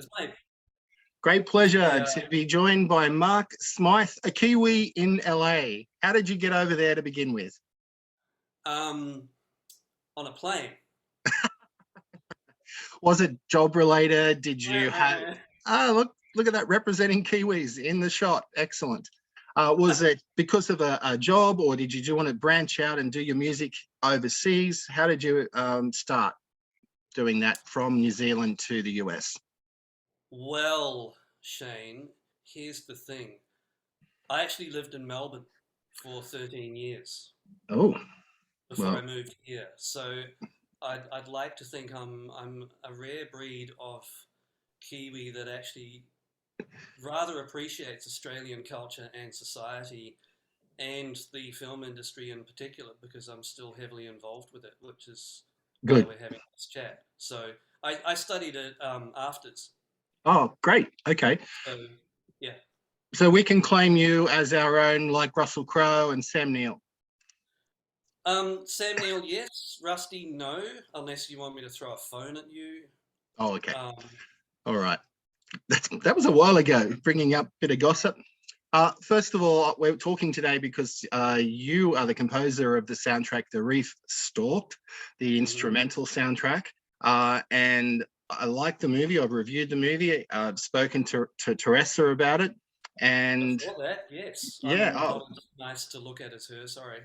Smythe. Great pleasure Yeah. to be joined by Mark Smythe, a Kiwi in LA. How did you get over there to begin with? On a plane. Was it job related? Did you have? Look at that, representing Kiwis in the shot. Excellent. Was it because of a job, or did you want to branch out and do your music overseas? How did you start doing that from New Zealand to the US? Well, Shane, here's the thing. I actually lived in Melbourne for 13 years Oh, before I well, moved here. So I'd like to think I'm a rare breed of Kiwi that actually rather appreciates Australian culture and society and the film industry in particular, because I'm still heavily involved with it, which is why good. we're having this chat. So I studied at afters. Oh, great. Okay. So yeah. So we can claim you as our own, like Russell Crowe and Sam Neill. Sam Neill, yes. Rusty, no. Unless you want me to throw a phone at you. Oh, okay. Um, All right. That was a while ago, bringing up a bit of gossip. First of all, we're talking today because you are the composer of the soundtrack, The Reef Stalked, the instrumental soundtrack. And I like the movie. I've reviewed the movie. I've spoken to Teresa about it. And before that, yes. yeah, I'm not as nice to look at as her, sorry.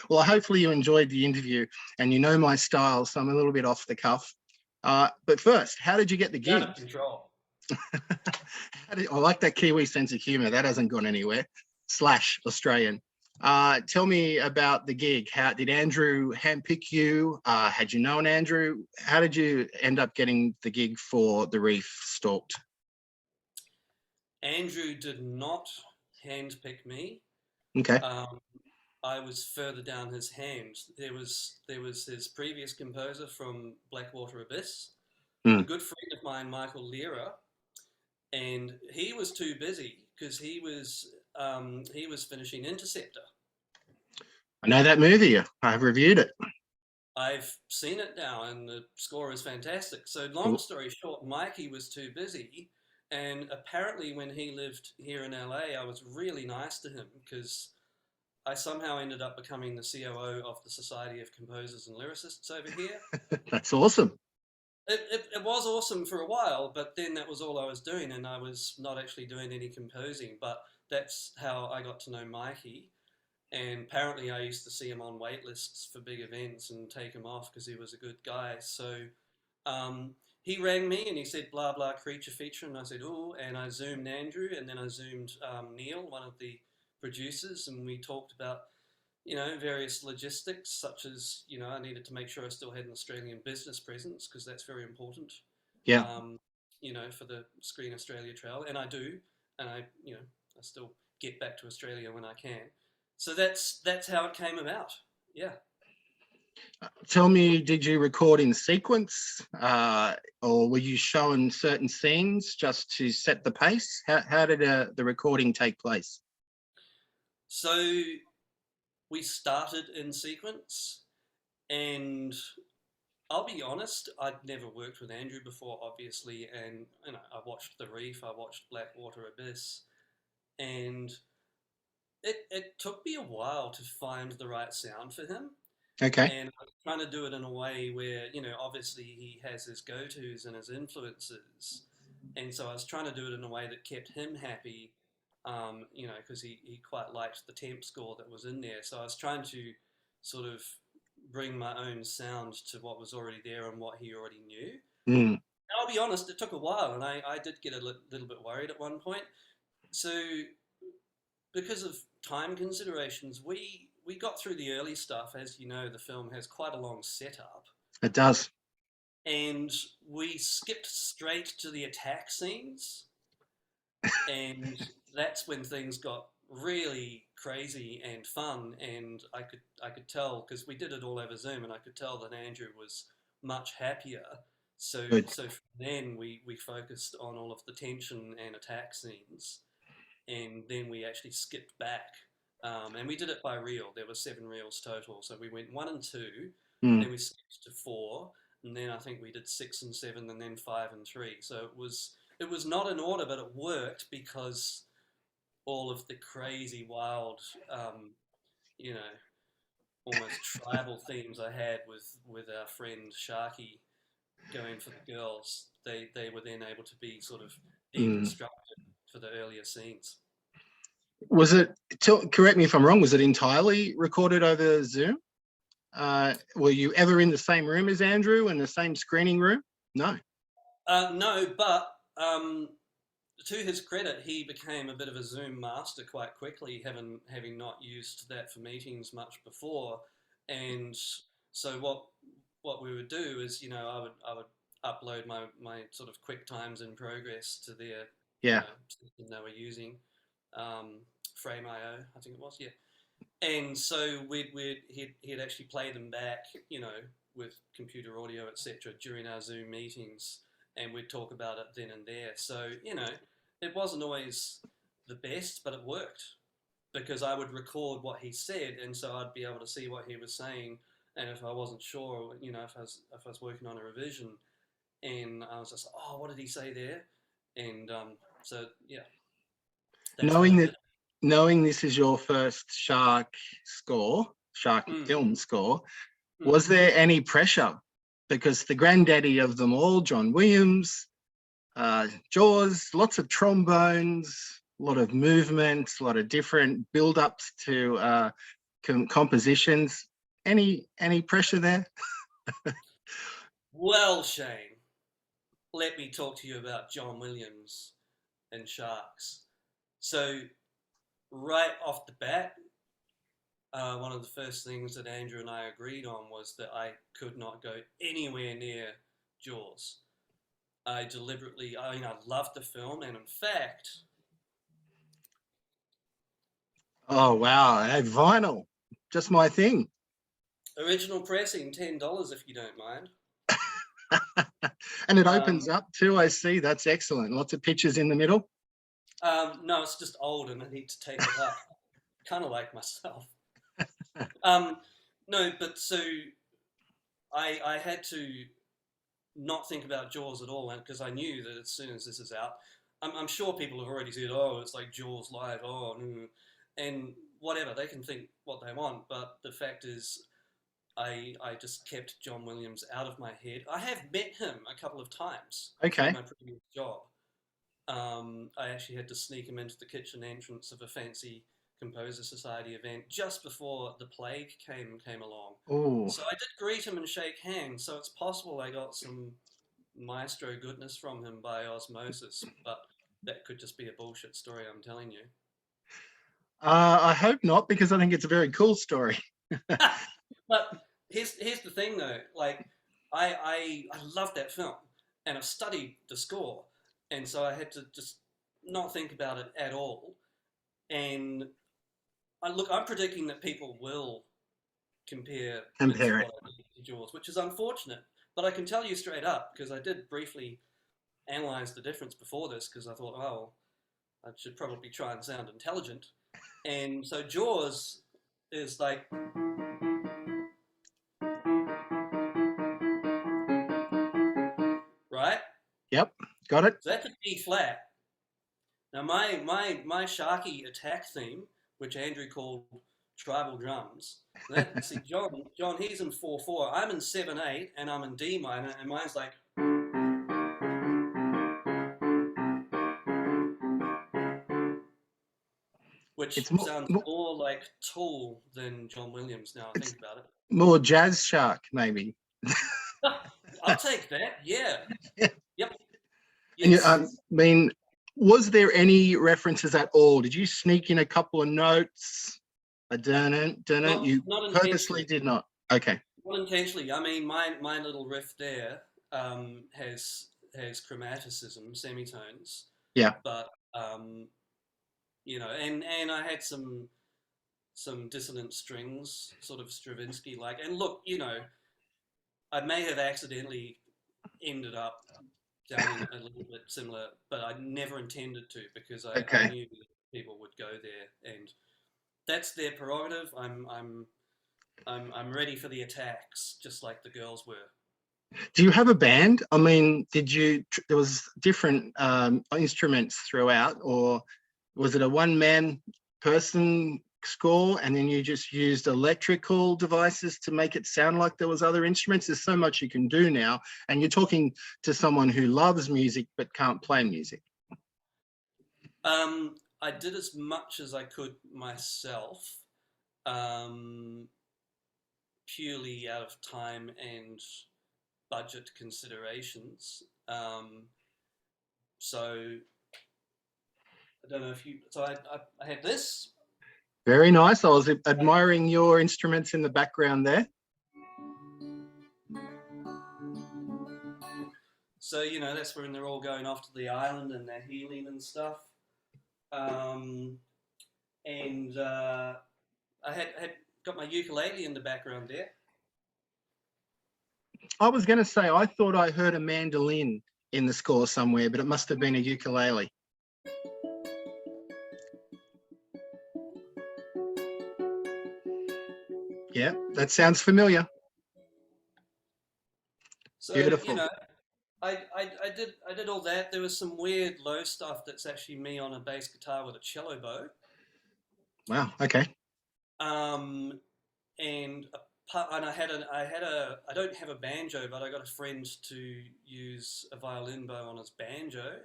well, hopefully you enjoyed the interview and you know my style, so I'm a little bit off the cuff. But first, how did you get the gig? Out of control. I like that Kiwi sense of humor. That hasn't gone anywhere. / Australian. Tell me about the gig. How did Andrew handpick you? Had you known Andrew? How did you end up getting the gig for The Reef Stalked? Andrew did not handpick me. Okay. I was further down his hands. There was his previous composer from Blackwater Abyss, a good friend of mine, Michael Lehrer, and he was too busy because he was finishing Interceptor. I know that movie. I've reviewed it. I've seen it now, and the score is fantastic. So, long story short, Mikey was too busy, and apparently, when he lived here in LA, I was really nice to him because I somehow ended up becoming the COO of the Society of Composers and Lyricists over here. That's awesome. It was awesome for a while, but then that was all I was doing, and I was not actually doing any composing. But that's how I got to know Mikey. And apparently I used to see him on wait lists for big events and take him off because he was a good guy. So he rang me and he said, blah, blah, creature feature. And I said, oh, and I zoomed Andrew, and then I zoomed Neil, one of the producers, and we talked about, various logistics, such as, I needed to make sure I still had an Australian business presence because that's very important. Yeah. For the Screen Australia Trail, and I do, and I still get back to Australia when I can. So that's how it came about. Yeah. Tell me, did you record in sequence, or were you showing certain scenes just to set the pace? How did the recording take place? So we started in sequence, and I'll be honest, I'd never worked with Andrew before, obviously, and I watched The Reef, I watched Blackwater Abyss, and it took me a while to find the right sound for him. Okay. And I was trying to do it in a way where, obviously he has his go-tos and his influences. And so I was trying to do it in a way that kept him happy, because he quite liked the temp score that was in there. So I was trying to sort of bring my own sound to what was already there and what he already knew. And I'll be honest, it took a while, and I did get a little bit worried at one point. So because of time considerations, we got through the early stuff. As you know, the film has quite a long setup. It does. And we skipped straight to the attack scenes. And that's when things got really crazy and fun. And I could tell, because we did it all over Zoom, and I could tell that Andrew was much happier. So from then we focused on all of the tension and attack scenes. And then we actually skipped back. And we did it by reel. There were 7 reels total. So we went 1 and 2, then we skipped to 4, and then I think we did 6 and 7, and then 5 and 3. So it was not in order, but it worked because all of the crazy, wild, you know, almost tribal themes I had with our friend Sharky going for the girls. They were then able to be sort of deconstructed for the earlier scenes. Was it, correct me if I'm wrong, was it entirely recorded over Zoom? Were you ever in the same room as Andrew, in the same screening room? No. No, but to his credit, he became a bit of a Zoom master quite quickly, having not used that for meetings much before. And so what we would do is, you know, I would upload my sort of quick times in progress to their system they were using, Frame.io, I think it was, yeah. And so he'd actually play them back, you know, with computer audio, etc., during our Zoom meetings, and we'd talk about it then and there. So, you know, it wasn't always the best, but it worked because I would record what he said, and so I'd be able to see what he was saying. And if I wasn't sure, you know, if I was working on a revision, and I was just, oh, what did he say there? And so yeah, that's knowing this is your first Shark film score, was there any pressure? Because the granddaddy of them all, John Williams, Jaws, lots of trombones, a lot of movements, a lot of different build-ups to compositions. Any pressure there? Well, Shane, let me talk to you about John Williams and Sharks. So, right off the bat, one of the first things that Andrew and I agreed on was that I could not go anywhere near Jaws. I loved the film, and in fact... Oh, wow, vinyl, just my thing. Original pressing, $10 if you don't mind. And it opens up too, I see. That's excellent. Lots of pictures in the middle. No, it's just old and I need to take it up. Kind of like myself. No, but so I had to not think about Jaws at all, because I knew that as soon as this is out, I'm sure people have already said, oh, it's like Jaws live, and whatever, they can think what they want, but the fact is I just kept John Williams out of my head. I have met him a couple of times in my previous job. I actually had to sneak him into the kitchen entrance of a fancy Composer Society event just before the plague came along. Ooh. So I did greet him and shake hands, so it's possible I got some maestro goodness from him by osmosis, but that could just be a bullshit story I'm telling you. I hope not, because I think it's a very cool story. But here's the thing though, like I love that film and I've studied the score, and so I had to just not think about it at all. And I'm predicting that people will compare it to Jaws, which is unfortunate. But I can tell you straight up, because I did briefly analyze the difference before this, because I thought, oh, I should probably try and sound intelligent. And so Jaws is like... Right? Yep, got it. So that's a B flat. Now my Sharky attack theme, which Andrew called tribal drums. See, John, he's in 4/4. I'm in 7/8, and I'm in D minor, and mine's like. Which sounds more like Tool than John Williams now I think about it. More jazz Shark, maybe. I'll take that, yeah. Yep. Yes. And I mean, was there any references at all? Did you sneak in a couple of notes? I don't know. You purposely did not. Okay. Not intentionally. I mean, my little riff there has chromaticism, semitones. Yeah. But you know, and I had some dissonant strings, sort of Stravinsky-like. And look, you know, I may have accidentally ended up down a little bit similar, but I never intended to, because I knew that people would go there, and that's their prerogative. I'm ready for the attacks, just like the girls were. Do you have a band? I mean, there was different instruments throughout, or was it a one-man person score and then you just used electrical devices to make it sound like there was other instruments? There's so much you can do now, and you're talking to someone who loves music but can't play music. I did as much as I could myself, um, purely out of time and budget considerations. So I don't know if you. So I had this. Very nice. I was admiring your instruments in the background there. So that's when they're all going off to the island and they're healing and stuff. And I had got my ukulele in the background there. I was going to say, I thought I heard a mandolin in the score somewhere, but it must have been a ukulele. Yeah, that sounds familiar. So Beautiful. I did all that. There was some weird low stuff that's actually me on a bass guitar with a cello bow. Wow. Okay. And I don't have a banjo, but I got a friend to use a violin bow on his banjo,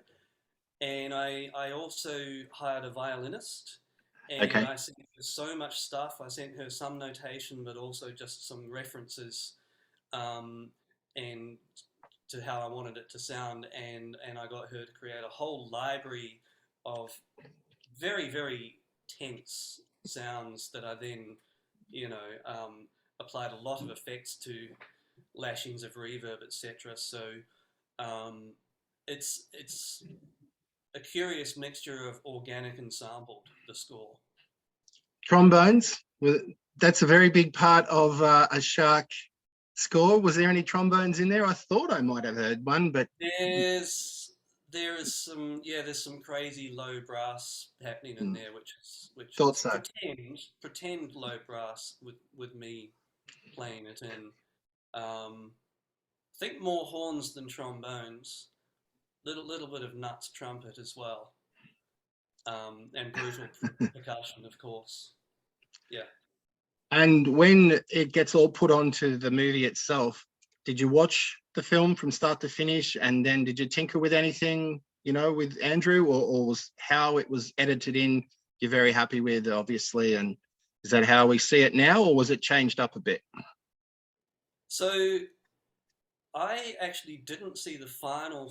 and I also hired a violinist, and Okay. I sent her so much stuff. I sent her some notation, but also just some references, and to how I wanted it to sound, and I got her to create a whole library of very, very tense sounds that I then, applied a lot of effects to, lashings of reverb, etc. So it's a curious mixture of organic and sampled, the score. Trombones. That's a very big part of a Shark score. Was there any trombones in there? I thought I might have heard one, but there's some crazy low brass happening in there, which thought is so. pretend low brass with me playing it in. I think more horns than trombones. Little bit of nuts trumpet as well, and brutal percussion, of course. Yeah. And when it gets all put onto the movie itself, did you watch the film from start to finish? And then did you tinker with anything, with Andrew, or was how it was edited in, you're very happy with, obviously? And is that how we see it now, or was it changed up a bit? So I actually didn't see the final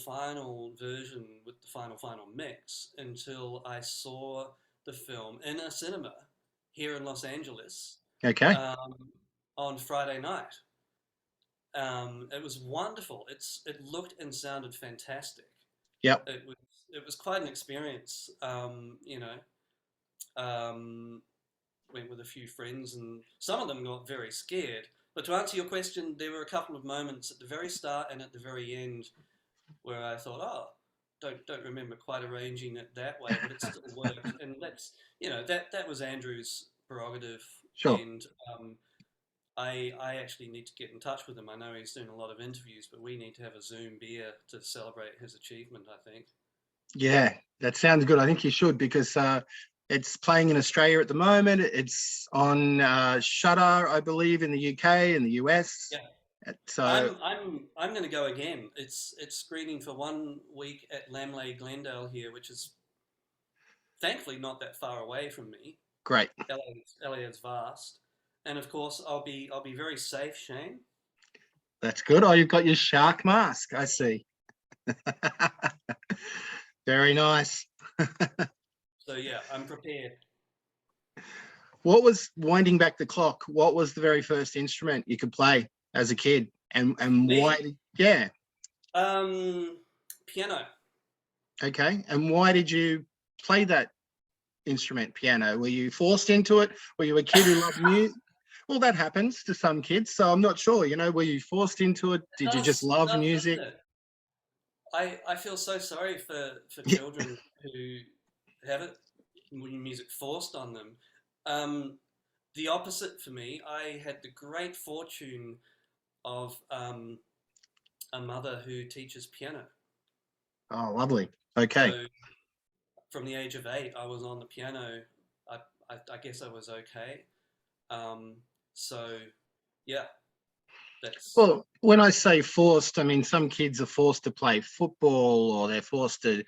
version with the final mix until I saw the film in a cinema here in Los Angeles, Okay. on Friday night. It was wonderful. It looked and sounded fantastic. Yep. It was quite an experience. Went with a few friends, and some of them got very scared. But to answer your question, there were a couple of moments at the very start and at the very end where I thought, oh, don't remember quite arranging it that way, but it still worked. And that's that was Andrew's prerogative, Sure. and I actually need to get in touch with him. I know he's doing a lot of interviews, but we need to have a Zoom beer to celebrate his achievement, I think. Yeah, that sounds good. I think you should, because it's playing in Australia at the moment. It's on Shutter, I believe, in the UK and the US. Yeah. So I'm going to go again. It's screening for 1 week at Lamley Glendale here, which is thankfully not that far away from me. great. LA is vast, and of course I'll be very safe, Shane. That's good. Oh, you've got your shark mask, I see. Very nice. So yeah, I'm prepared. What was, winding back the clock, what was the very first instrument you could play as a kid, and why? Yeah. Piano. Okay. And why did you play that instrument, piano? Were you forced into it? Were you a kid who loved music? Well, that happens to some kids, so I'm not sure. Were you forced into it? Did you just love music? I feel so sorry for children who have it, music forced on them. The opposite for me. I had the great fortune of a mother who teaches piano. Oh, lovely. Okay. So from the age of 8, I was on the piano. I guess I was okay. Um, so yeah, that's Well, when I say forced, I mean some kids are forced to play football or they're forced to,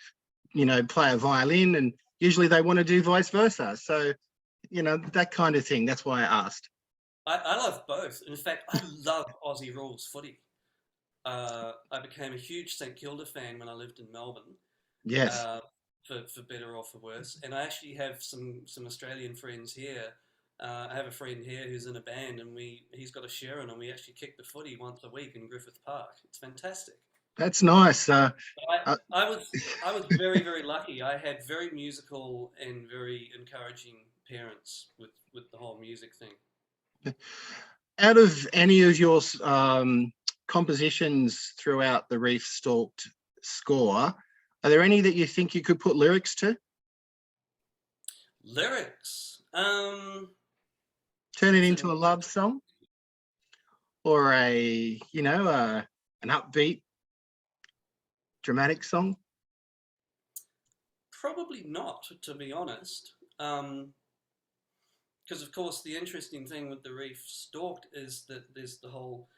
play a violin, and usually they want to do vice versa. So, that kind of thing. That's why I asked. I love both. In fact, I love Aussie rules footy. I became a huge St Kilda fan when I lived in Melbourne, Yes, uh, for better or for worse. And I actually have some Australian friends here. I have a friend here who's in a band, and he's got a Sharon, and we actually kick the footy once a week in Griffith Park. It's fantastic. that's nice. Uh, I was very very lucky. I had very musical and very encouraging parents with the whole music thing. Out of any of your compositions throughout the Reef Stalked score, are there any that you think you could put lyrics to? Lyrics. Turn it Is it into a love song, or an upbeat, dramatic song? Probably not, to be honest. Because of course the interesting thing with the Reef Stalked is that there's the whole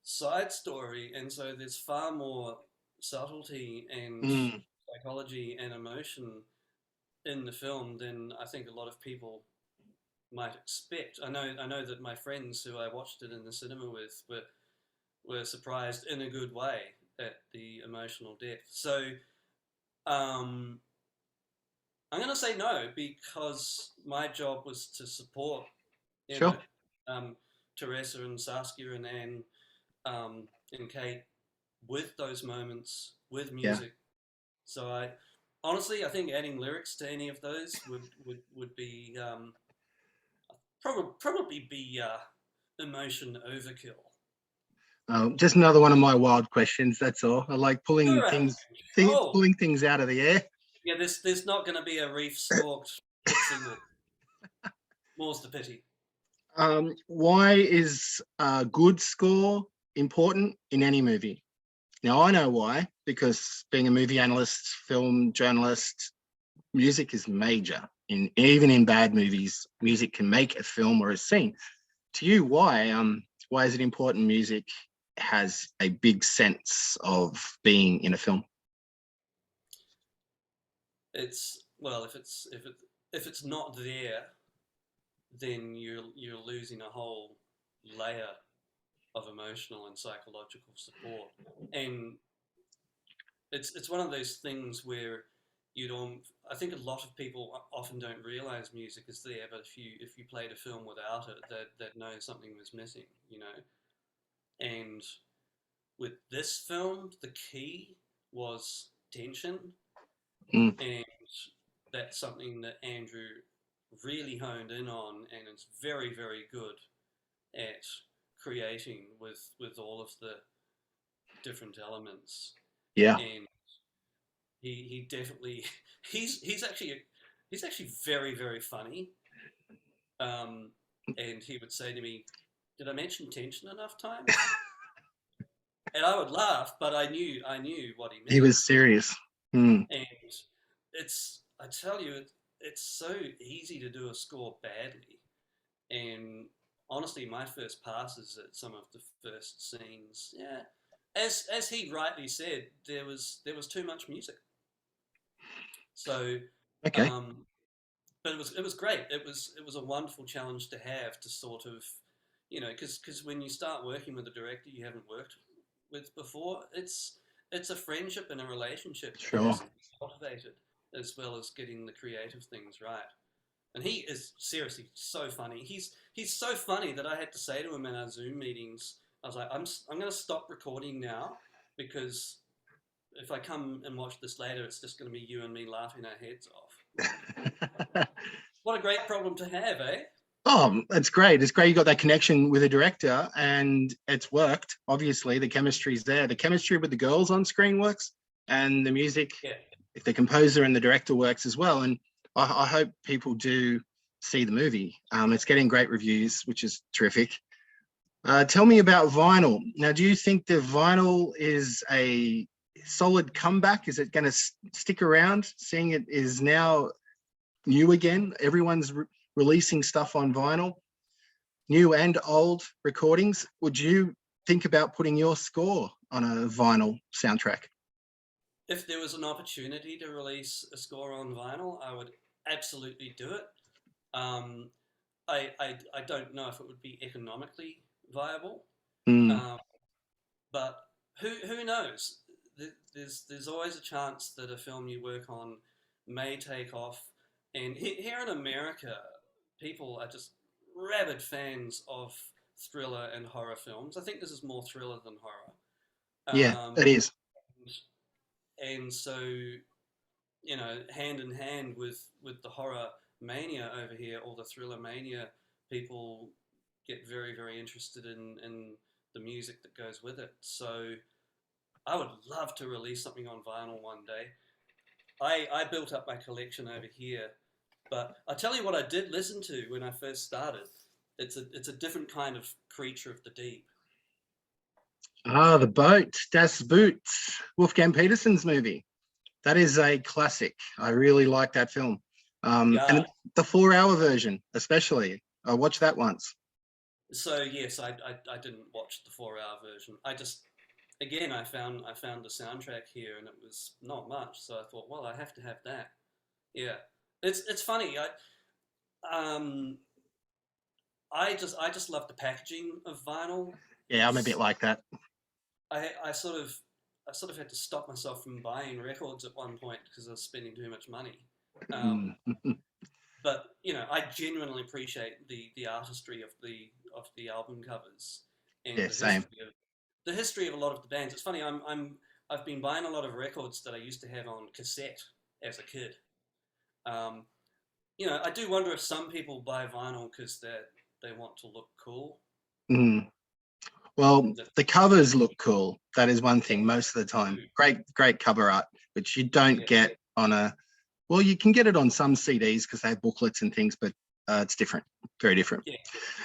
side story, and so there's far more subtlety and Mm, psychology and emotion in the film than I think a lot of people might expect. I know that my friends who I watched it in the cinema with were surprised in a good way at the emotional depth. So um, I'm going to say no because my job was to support sure. Emma, Teresa, and Saskia and Anne and Kate with those moments with Yeah. music. So I think adding lyrics to any of those would be probably be emotion overkill. Just another one of my wild questions. That's all. I like All right. Oh, pulling things out of the air. yeah. There's not going to be a Reef Stalked hit single. More's the pity. Why is a good score important in any movie? Now, I know why, because being a movie analyst, film journalist, music is major. Even in bad movies, music can make a film or a scene. To you, why is it important music has a big sense of being in a film? It's well, if it's not there, then you're losing a whole layer of emotional and psychological support. And it's one of those things where you don't. I think a lot of people often don't realize music is there, but if you played a film without it, that know something was missing, you know. And with this film, the key was tension, Mm, and that's something that Andrew really honed in on, and is very very good at creating with all of the different elements. yeah. And he definitely he's actually very very funny. And he would say to me, "Did I mention tension enough times?" And I would laugh, but I knew what he He meant. was serious. Mm, And I tell you, it's so easy to do a score badly. And honestly, my first passes at some of the first scenes, yeah, as he rightly said, there was too much music. So, okay. um, but it was great. It was a wonderful challenge to have to sort of, because when you start working with a director you haven't worked with before, it's a friendship and a relationship that Sure. has to be cultivated as well as getting the creative things right. And he is seriously so funny. He's so funny that I had to say to him in our Zoom meetings, I was like, I'm going to stop recording now because if I come and watch this later, it's just going to be you and me laughing our heads off. What a great problem to have, eh? Oh, it's great. It's great you got that connection with a director and it's worked. Obviously, the chemistry's there. The chemistry with the girls on screen works, and the music, Yeah. if the composer and the director works as well. And I hope people do see the movie. It's getting great reviews, which is terrific. Tell me about vinyl. Now, do you think the vinyl is a solid comeback? Is it going to stick around, seeing it is now new again? Everyone's releasing stuff on vinyl, new and old recordings. Would you think about putting your score on a vinyl soundtrack? If there was an opportunity to release a score on vinyl, I would absolutely do it. Um, I don't know if it would be economically viable, Mm, um, but who knows? There's always a chance that a film you work on may take off. And here in America, people are just rabid fans of thriller and horror films. I think this is more thriller than horror. yeah, Um, it is. and so, hand in hand with the horror mania over here, or the thriller mania, people get very, very interested in the music that goes with it. So I would love to release something on vinyl one day. I built up my collection over here, but I tell you what I did listen to when I first started. It's a different kind of creature of the deep. Ah, The Boat, Das Boot, Wolfgang Petersen's movie. That is a classic. I really like that film. Yeah. And the 4 hour version, especially. I watched that once. So yes, I didn't watch the 4 hour version. I just again I found the soundtrack here and it was not much. So I thought, well, I have to have that. Yeah, it's funny. Um I just love the packaging of vinyl. Yeah, I'm a bit It's like that. I sort of had to stop myself from buying records at one point because I was spending too much money. Um, Mm. but I genuinely appreciate the artistry of the album covers and Yeah, same. the history of a lot of the bands. It's funny. I've been buying a lot of records that I used to have on cassette as a kid. Um, I do wonder if some people buy vinyl because they want to look cool. Mm. Well, That, the covers look cool. That is one thing most of the time. do. Great cover art, which you don't Yeah, get on well, you can get it on some CDs because they have booklets and things, but it's different, very different. yeah.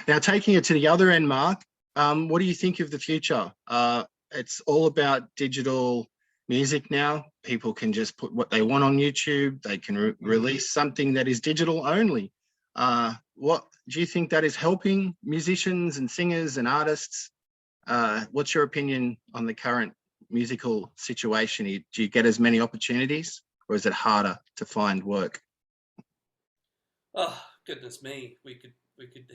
Now, taking it to the other end, Mark, what do you think of the future? It's all about digital music now. People can just put what they want on YouTube. They can release something that is digital only. What do you think that is helping musicians and singers and artists? What's your opinion on the current musical situation? Do you get as many opportunities, or is it harder to find work? Oh goodness me, we could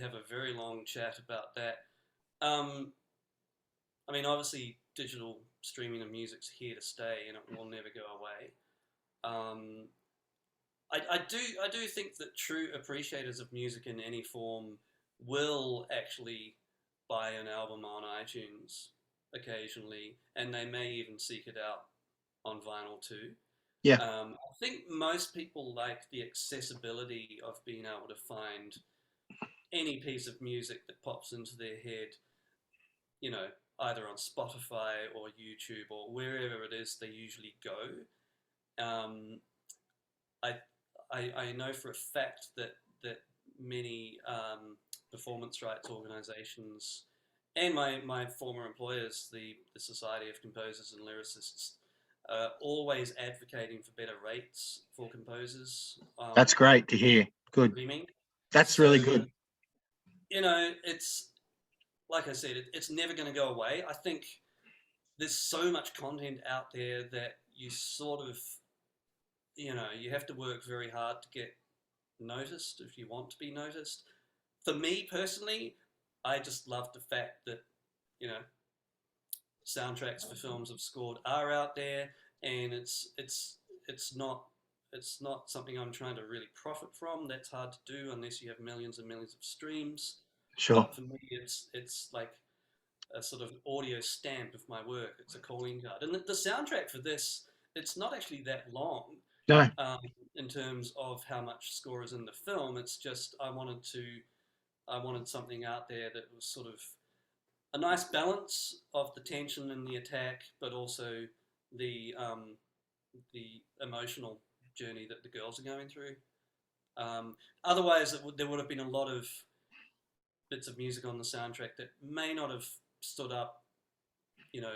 have a very long chat about that. Um, I mean, obviously, digital streaming of music's here to stay, and it will never go away. Um, I do think that true appreciators of music in any form will actually buy an album on iTunes occasionally, and they may even seek it out on vinyl too. Yeah, I think most people like the accessibility of being able to find any piece of music that pops into their head, you know, either on Spotify or YouTube or wherever it is they usually go. Um, I, I know for a fact that many performance rights organisations and my former employers, the Society of Composers and Lyricists, always advocating for better rates for composers that's great to hear. Good. streaming. That's really So, good. it's like I said, it's never going to go away. I think there's so much content out there that you sort of, you have to work very hard to get noticed if you want to be noticed. For me personally, I just love the fact that, you know, soundtracks for films I've scored are out there, and it's not it's not something I'm trying to really profit from. That's hard to do unless you have millions and millions of streams. Sure. But for me, it's like a sort of audio stamp of my work. It's a calling card, and the soundtrack for this, it's not actually that long No, um, in terms of how much score is in the film. It's just I wanted something out there that was sort of a nice balance of the tension and the attack, but also the the emotional journey that the girls are going through. Otherwise, there would have been a lot of bits of music on the soundtrack that may not have stood up, you know,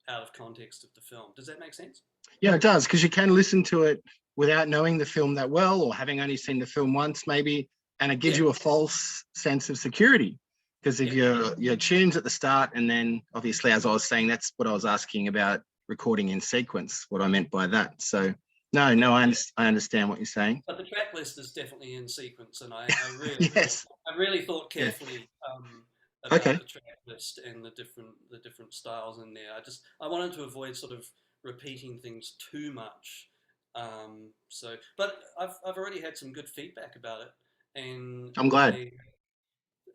out of context of the film. Does that make sense? Yeah, it does, because you can listen to it without knowing the film that well, or having only seen the film once, maybe, and it gives Yeah, you a false sense of security. Because if yeah. your tunes at the start, and then obviously, as I was saying, that's what I was asking about recording in sequence. What I meant by that. So no, I understand what you're saying. But the track list is definitely in sequence, and Yes. I really thought Yeah. carefully about Okay. the track list and the different styles in there. I wanted to avoid sort of repeating things too much. But I've already had some good feedback about it, and I'm glad.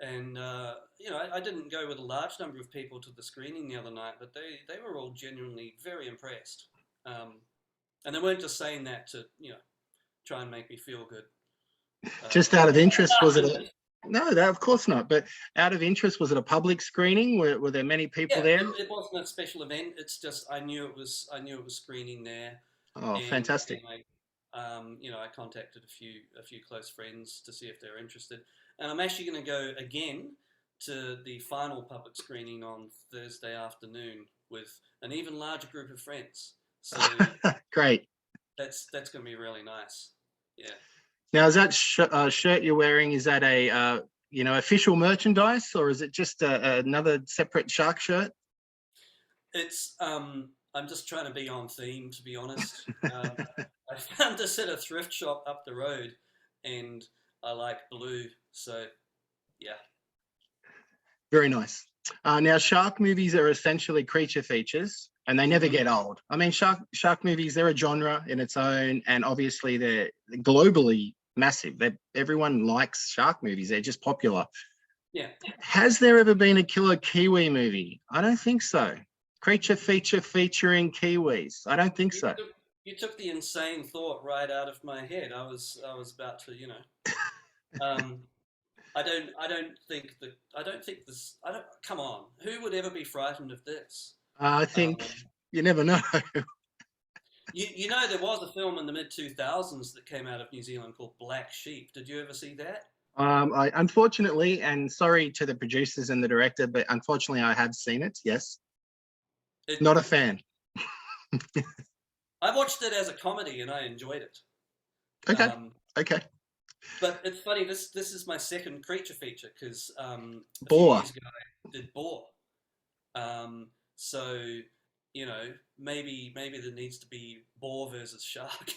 I didn't go with a large number of people to the screening the other night, but they were all genuinely very impressed. And they weren't just saying that to try and make me feel good. Just out of interest, was it Afterwards, no, that of course not. But out of interest, was it a public screening? Were there many people yeah, there? it wasn't a special event. It's just I knew it was screening there, Oh, and fantastic. I contacted a few close friends to see if they're interested, and I'm actually going to go again to the final public screening on Thursday afternoon with an even larger group of friends. So Great. that's going to be really nice. Yeah. Now, is that shirt you're wearing, is that a official merchandise, or is it just another separate shark shirt? It's I'm just trying to be on theme, to be honest. I found this at a thrift shop up the road, and I like blue, so yeah. Very nice. Now, shark movies are essentially creature features, and they never Hmm. get old. I mean, shark movies, they're a genre in its own, and obviously they're globally massive. Everyone likes shark movies. They're just popular. Yeah. Has there ever been a killer Kiwi movie? I don't think so. Creature feature featuring Kiwis. I don't think You so. took, you took the insane thought right out of my head. I was about to, um, I don't think this. I don't. Come on, who would ever be frightened of this? I think Um, you never know. there was a film in the mid 2000s that came out of New Zealand called Black Sheep. Did you ever see that? I unfortunately, and sorry to the producers and the director, but unfortunately, I have seen it. Yes, It. not a fan. I watched it as a comedy and I enjoyed it. Okay, Um, okay. but it's funny. This is my second creature feature because a few Boar. years ago I did Boar. So maybe there needs to be boar versus shark.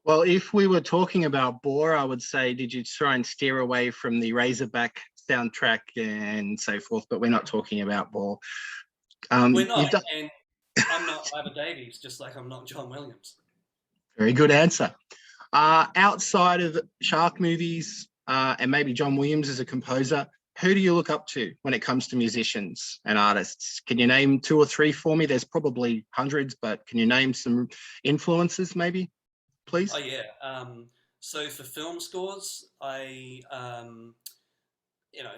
Well, if we were talking about Boar, I would say, did you try and steer away from the Razorback soundtrack and so forth? But we're not talking about Boar. We're not, You've done and I'm not Ivor Davies, just like I'm not John Williams. very good answer. Outside of shark movies and maybe John Williams as a composer, who do you look up to when it comes to musicians and artists? Can you name two or three for me? There's probably hundreds, but can you name some influences maybe, Oh please? yeah. So for film scores,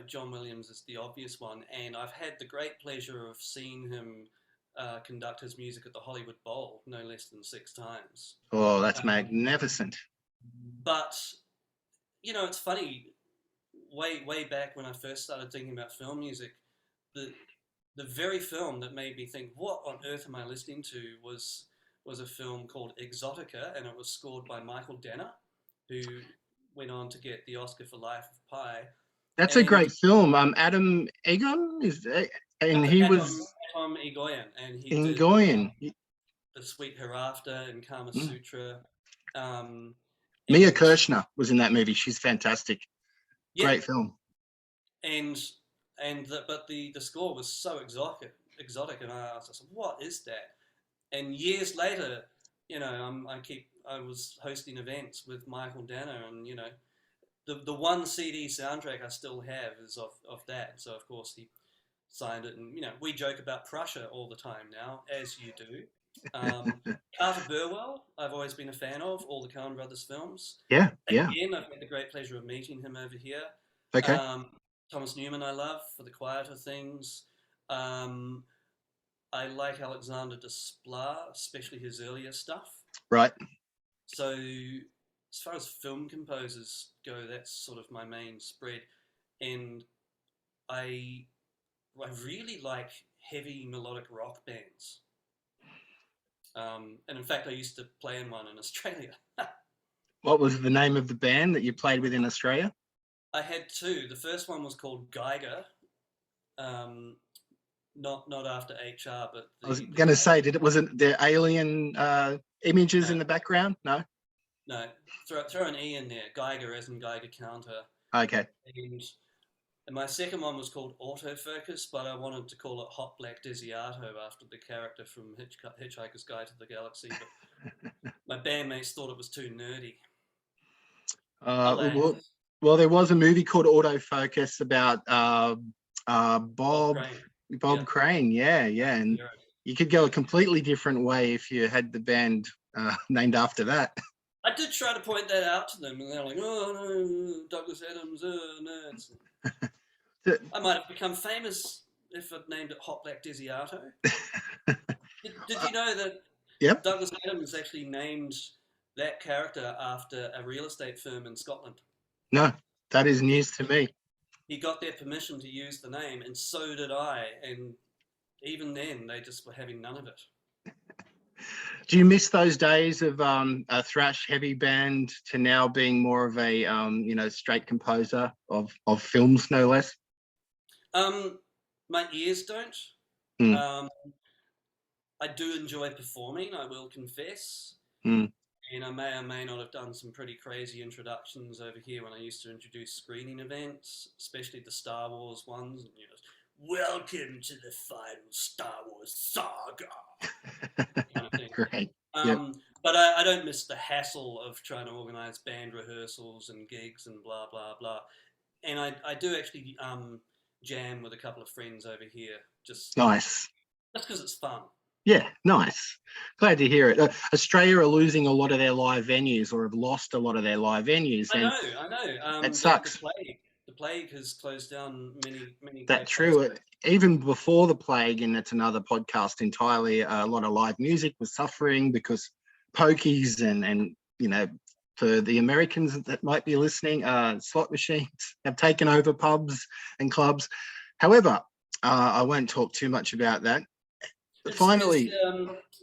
John Williams is the obvious one, and I've had the great pleasure of seeing him conduct his music at the Hollywood Bowl no less than 6 times. Oh, that's Um, magnificent. but it's funny. Way back when I first started thinking about film music, the the very film that made me think, "What on earth am I listening to?" was a film called Exotica, and it was scored by Michael Danner, who went on to get the Oscar for Life of Pi. That's a And great film. Adam Egon and he Atom was Atom Egoyan, and he in did Goyen. The Sweet Hereafter and Kama Mm. Sutra. Um, Mia and Kirshner was in that movie. She's fantastic. yeah, Great film. and but the score was so exotic, and I was just, what is that? And years later, I was hosting events with Michael Danner, and the one CD soundtrack I still have is of that. So of course he signed it, and we joke about Prussia all the time now, as you do. Um, Carter Burwell, I've always been a fan of all the Coen Brothers films. Yeah, yeah. Again, I've had the great pleasure of meeting him over here. Okay. Um, Thomas Newman, I love for the quieter things. Um, I like Alexander Desplat, especially his earlier stuff. Right. So, as far as film composers go, that's sort of my main spread. and I I really like heavy melodic rock bands. And in fact, I used to play in one in Australia. What was the name of the band that you played with in Australia? I had two. The first one was called Geiger, um, not after HR, but I was the going to say, wasn't there alien images no, in the background? No. no, throw an E in there. Geiger as in Geiger counter. Okay. And my second one was called Autofocus, but I wanted to call it Hot Black Desiato after the character from Hitchhiker's Guide to the Galaxy. But my bandmates thought it was too nerdy. Uh, well, Alas, well, there was a movie called Autofocus about Bob Bob Crane. Bob Yeah, Crane. Yeah, yeah, and yeah, you could go a yeah. completely different way if you had the band named after that. I did try to point that out to them, and they're like, "Oh no, Douglas Adams, no." I might have become famous if I'd named it Hot Black Desiato. Did you know that Yep. Douglas Adams actually named that character after a real estate firm in Scotland? No, that is He, news to me. he got their permission to use the name, and so did I. And even then, they just were having none of it. Do you miss those days of a thrash heavy band to now being more of a straight composer of films, no less? Um, my ears don't. Mm, Um, I do enjoy performing, I will confess. mm. And I may or may not have done some pretty crazy introductions over here when I used to introduce screening events, especially the Star Wars ones. And, welcome to the final Star Wars saga, kind of thing. Great. Yep. But I don't miss the hassle of trying to organise band rehearsals and gigs and blah blah blah. And I do actually jam with a couple of friends over here, just Nice. because it's fun. Yeah, nice. Glad to hear it. Australia are losing a lot of their live venues, or have lost a lot of their live venues, I and know. it The sucks. plague, has closed down many That's great true. places. Even before the plague, and it's another podcast entirely, a lot of live music was suffering because pokies and for the Americans that might be listening, slot machines have taken over pubs and clubs. However, I won't talk too much about that. But Is is finally,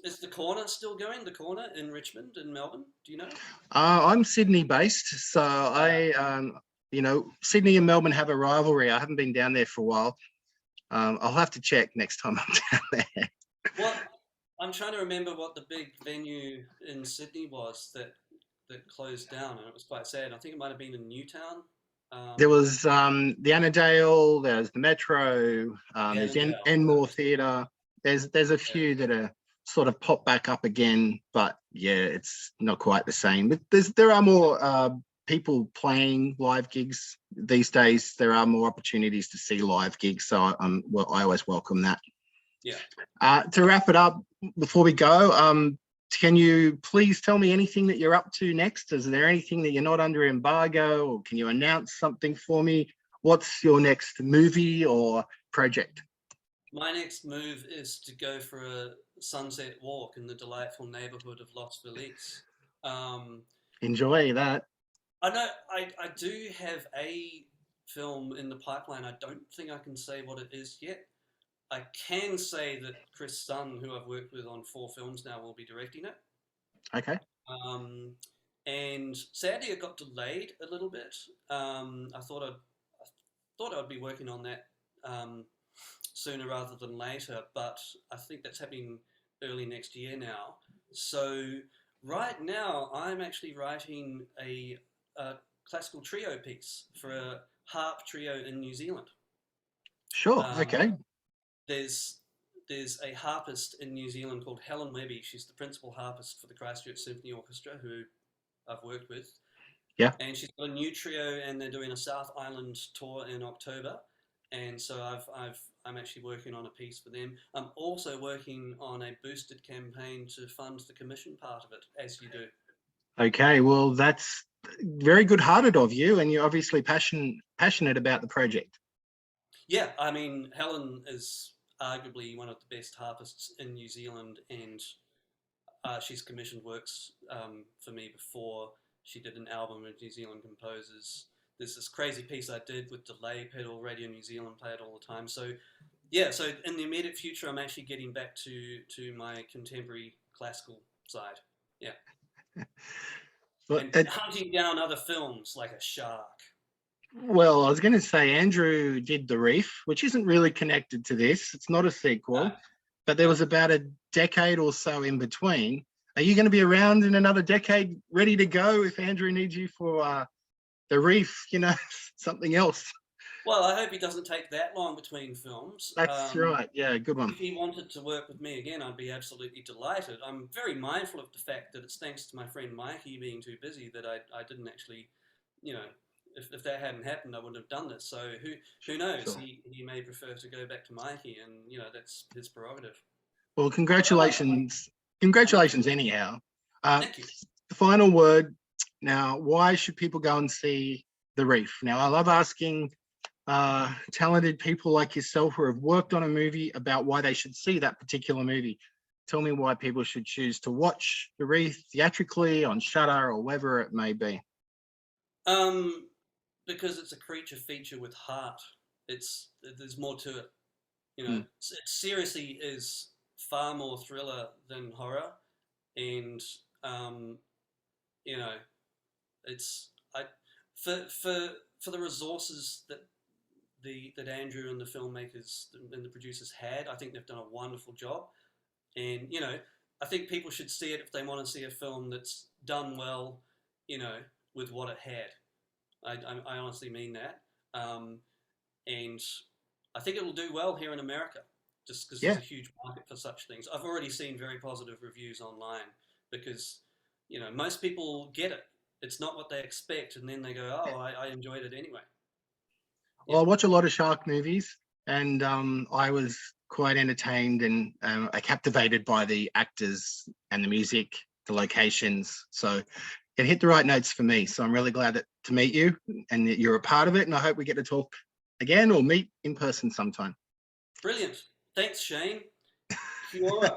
is the corner still going? The corner in Richmond in Melbourne? Do you know? I'm Sydney based, so Uh, Sydney and Melbourne have a rivalry. I haven't been down there for a while. I'll have to check next time I'm down there. what I'm trying to remember what the big venue in Sydney was that closed down, and it was quite sad. I think it might have been in Newtown. There Um, was the Annandale, there's the Metro, the there's Annandale. Enmore Theatre. There's a few that are sort of popped back up again, but yeah, it's not quite the same. But there are more people playing live gigs these days. There are more opportunities to see live gigs, so I always welcome that. Yeah. To wrap it up, before we go, can you please tell me anything that you're up to next? Is there anything that you're not under embargo, or can you announce something for me? What's your next movie or project? My next move is to go for a sunset walk in the delightful neighbourhood of Los Feliz. Um, Enjoy that. I know I do have a film in the pipeline. I don't think I can say what it is yet. I can say that Chris Sun, who I've worked with on 4 films now, will be directing it. Okay. Um, and sadly, it got delayed a little bit. I thought I'd be working on that sooner rather than later, but I think that's happening early next year now. So right now, I'm actually writing a classical trio piece for a harp trio in New Zealand. Sure. Um, Okay. there's there's a harpist in New Zealand called Helen Webby. She's the principal harpist for the Christchurch Symphony Orchestra, who I've worked with. Yeah. And she's got a new trio, and they're doing a South Island tour in October. And so I'm actually working on a piece for them. I'm also working on a boosted campaign to fund the commission part of it, as you do. Okay. Well, that's very good-hearted of you, and you're obviously passionate about the project. Yeah, I mean, Helen is arguably one of the best harpists in New Zealand, and she's commissioned works for me before. She did an album of New Zealand composers. there's this crazy piece I did with delay pedal. Radio New Zealand play it all the time. So yeah, so in the immediate future, I'm actually getting back to my contemporary classical side. Yeah, But and hunting down other films like a shark. well, I was going to say Andrew did The Reef, which isn't really connected to this. It's not a sequel, but there was about a decade or so in between. Are you going to be around in another decade, ready to go if Andrew needs you for The Reef, something else? Well, I hope he doesn't take that long between films. That's right. Yeah, good one. If he wanted to work with me again, I'd be absolutely delighted. I'm very mindful of the fact that it's thanks to my friend Mikey being too busy that I didn't actually, if that hadn't happened, I wouldn't have done this. So who knows? Sure. He may prefer to go back to Mikey, and that's his prerogative. Well, congratulations. Congratulations anyhow. Thank you. The final word. Now, why should people go and see The Reef? Now, I love asking talented people like yourself who have worked on a movie about why they should see that particular movie. Tell me why people should choose to watch The Reef theatrically on Shudder or wherever it may be. Because it's a creature feature with heart. There's more to it. It seriously is far more thriller than horror, and it's for the resources that Andrew and the filmmakers and the producers had. I think they've done a wonderful job, and I think people should see it if they want to see a film that's done well, with what it had. I honestly mean that, and I think it will do well here in America, just because there's a huge market for such things. I've already seen very positive reviews online because most people get it. It's not what they expect, and then they go, "Oh, I enjoyed it anyway." Well, I watch a lot of shark movies, and I was quite entertained and captivated by the actors and the music, the locations. So it hit the right notes for me. So I'm really glad to meet you and that you're a part of it. And I hope we get to talk again or meet in person sometime. Brilliant. Thanks, Shane. Kia ora.